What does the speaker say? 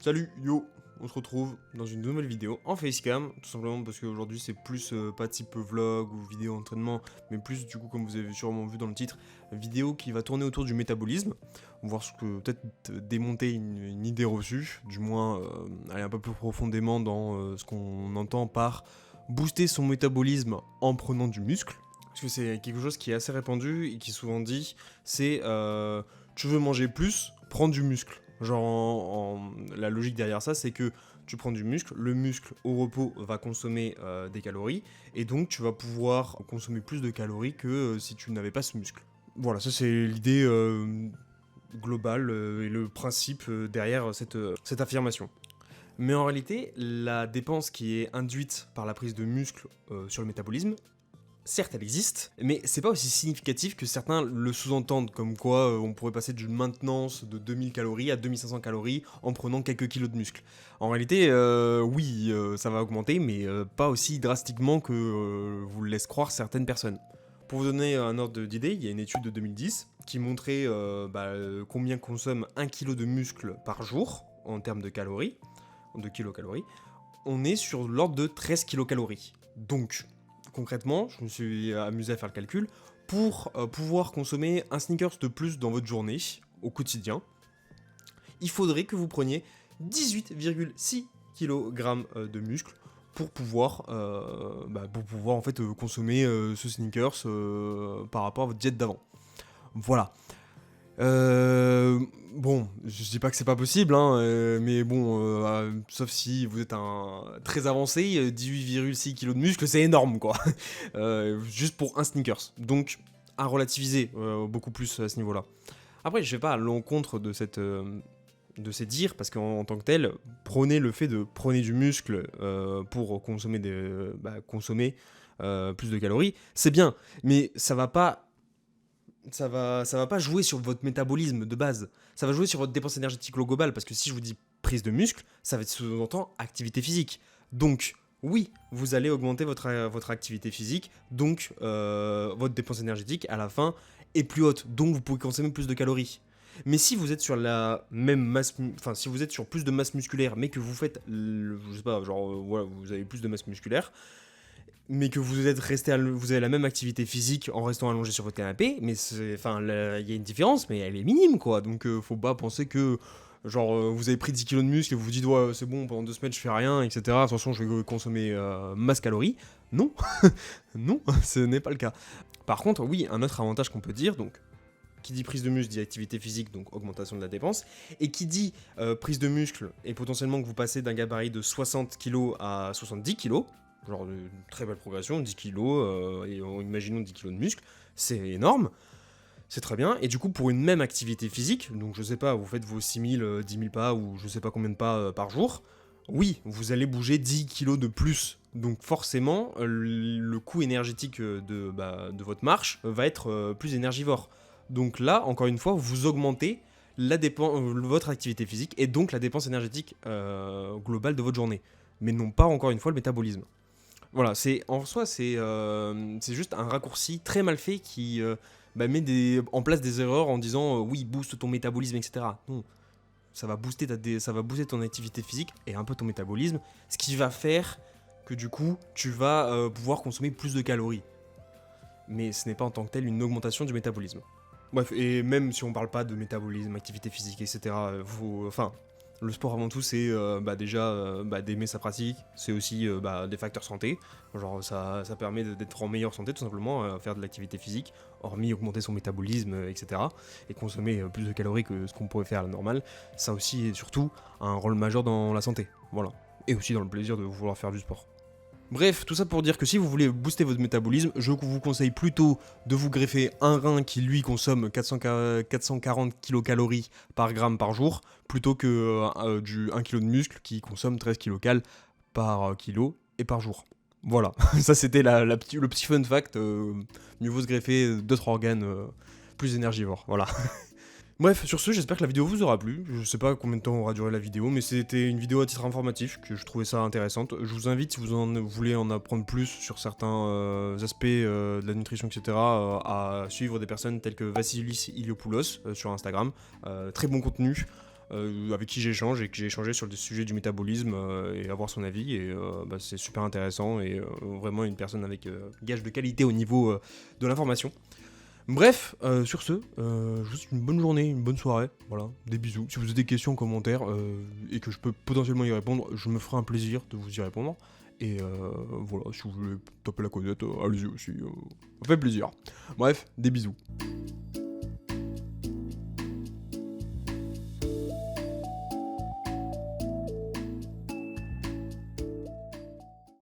Salut, yo, on se retrouve dans une nouvelle vidéo en facecam, tout simplement parce qu'aujourd'hui c'est plus pas type vlog ou vidéo entraînement, mais plus du coup comme vous avez sûrement vu dans le titre, vidéo qui va tourner autour du métabolisme, voir ce que peut-être démonter une idée reçue, du moins aller un peu plus profondément dans ce qu'on entend par booster son métabolisme en prenant du muscle, parce que c'est quelque chose qui est assez répandu et qui est souvent dit, c'est tu veux manger plus, prends du muscle. Genre, la logique derrière ça, c'est que tu prends du muscle, le muscle au repos va consommer des calories, et donc tu vas pouvoir consommer plus de calories que si tu n'avais pas ce muscle. Voilà, ça c'est l'idée globale et le principe derrière cette affirmation. Mais en réalité, la dépense qui est induite par la prise de muscle sur le métabolisme, certes, elle existe, mais c'est pas aussi significatif que certains le sous-entendent, comme quoi on pourrait passer d'une maintenance de 2000 calories à 2500 calories en prenant quelques kilos de muscle. En réalité, oui, ça va augmenter, mais pas aussi drastiquement que vous le laissent croire certaines personnes. Pour vous donner un ordre d'idée, il y a une étude de 2010 qui montrait combien consomme 1 kg de muscle par jour en termes de calories, de kilocalories. On est sur l'ordre de 13 kilocalories. Donc, concrètement, je me suis amusé à faire le calcul, pour pouvoir consommer un sneakers de plus dans votre journée, au quotidien, il faudrait que vous preniez 18,6 kg de muscle pour pouvoir en fait consommer ce sneakers par rapport à votre diète d'avant. Voilà. Bon, je dis pas que c'est pas possible, hein, mais bon, sauf si vous êtes un très avancé, 18,6 kg de muscle, c'est énorme, quoi. Juste pour un sneakers. Donc, à relativiser beaucoup plus à ce niveau-là. Après, je vais pas à l'encontre de de ces dires, parce qu'en tant que tel, prenez du muscle pour consommer plus de calories, c'est bien, mais ça va pas jouer sur votre métabolisme de base. Ça va jouer sur votre dépense énergétique globale, parce que si je vous dis prise de muscle, ça va être sous-entend activité physique. Donc, oui, vous allez augmenter votre activité physique, donc votre dépense énergétique à la fin est plus haute, donc vous pouvez consommer plus de calories. Mais si vous êtes sur la même masse, enfin si vous êtes sur plus de masse musculaire, mais que vous faites, je sais pas, genre voilà, vous avez plus de masse musculaire, mais que vous êtes resté, vous avez la même activité physique en restant allongé sur votre canapé, mais enfin, il y a une différence, mais elle est minime, quoi. Donc, faut pas penser que, genre, vous avez pris 10 kilos de muscle et vous vous dites, ouais, c'est bon, pendant 2 semaines, je fais rien, etc. Attention, je vais consommer masse calories. Non, non, ce n'est pas le cas. Par contre, oui, un autre avantage qu'on peut dire, donc, qui dit prise de muscle dit activité physique, donc augmentation de la dépense, et qui dit prise de muscle et potentiellement que vous passez d'un gabarit de 60 kg à 70 kg, genre une très belle progression, 10 kg, et imaginons 10 kg de muscle, c'est énorme, c'est très bien, et du coup pour une même activité physique, donc je sais pas, vous faites vos 6000, 10 000 pas, ou je sais pas combien de pas par jour, oui, vous allez bouger 10 kg de plus, donc forcément, le coût énergétique de votre marche va être plus énergivore. Donc là, encore une fois, vous augmentez votre activité physique et donc la dépense énergétique globale de votre journée. Mais non pas, encore une fois, le métabolisme. Voilà, en soi, c'est juste un raccourci très mal fait qui met en place des erreurs en disant oui, booste ton métabolisme, etc. Non, ça va booster ton activité physique et un peu ton métabolisme, ce qui va faire que du coup, tu vas pouvoir consommer plus de calories. Mais ce n'est pas en tant que tel une augmentation du métabolisme. Bref, et même si on parle pas de métabolisme, activité physique, etc., le sport avant tout, c'est déjà d'aimer sa pratique, c'est aussi des facteurs santé. Genre, ça permet d'être en meilleure santé, tout simplement, faire de l'activité physique, hormis augmenter son métabolisme, etc., et consommer plus de calories que ce qu'on pourrait faire à la normale. Ça aussi, et surtout, a un rôle majeur dans la santé. Voilà. Et aussi dans le plaisir de vouloir faire du sport. Bref, tout ça pour dire que si vous voulez booster votre métabolisme, je vous conseille plutôt de vous greffer un rein qui lui consomme 440 kcal par gramme par jour, plutôt que du 1 kg de muscle qui consomme 13 kcal par kilo et par jour. Voilà, ça c'était le petit fun fact, mieux vaut se greffer 2-3 organes plus énergivores, voilà. Bref, sur ce, j'espère que la vidéo vous aura plu. Je sais pas combien de temps aura duré la vidéo, mais c'était une vidéo à titre informatif, que je trouvais ça intéressante. Je vous invite, si vous voulez en apprendre plus sur certains aspects de la nutrition, etc., à suivre des personnes telles que Vassilis Iliopoulos sur Instagram. Très bon contenu. avec qui j'échange et que j'ai échangé sur le sujet du métabolisme et avoir son avis. Et c'est super intéressant et vraiment une personne avec gage de qualité au niveau de l'information. Bref, sur ce, je vous souhaite une bonne journée, une bonne soirée, voilà, des bisous. Si vous avez des questions, commentaires, et que je peux potentiellement y répondre, je me ferai un plaisir de vous y répondre. Et voilà, si vous voulez taper la causette, allez-y aussi, ça fait plaisir. Bref, des bisous.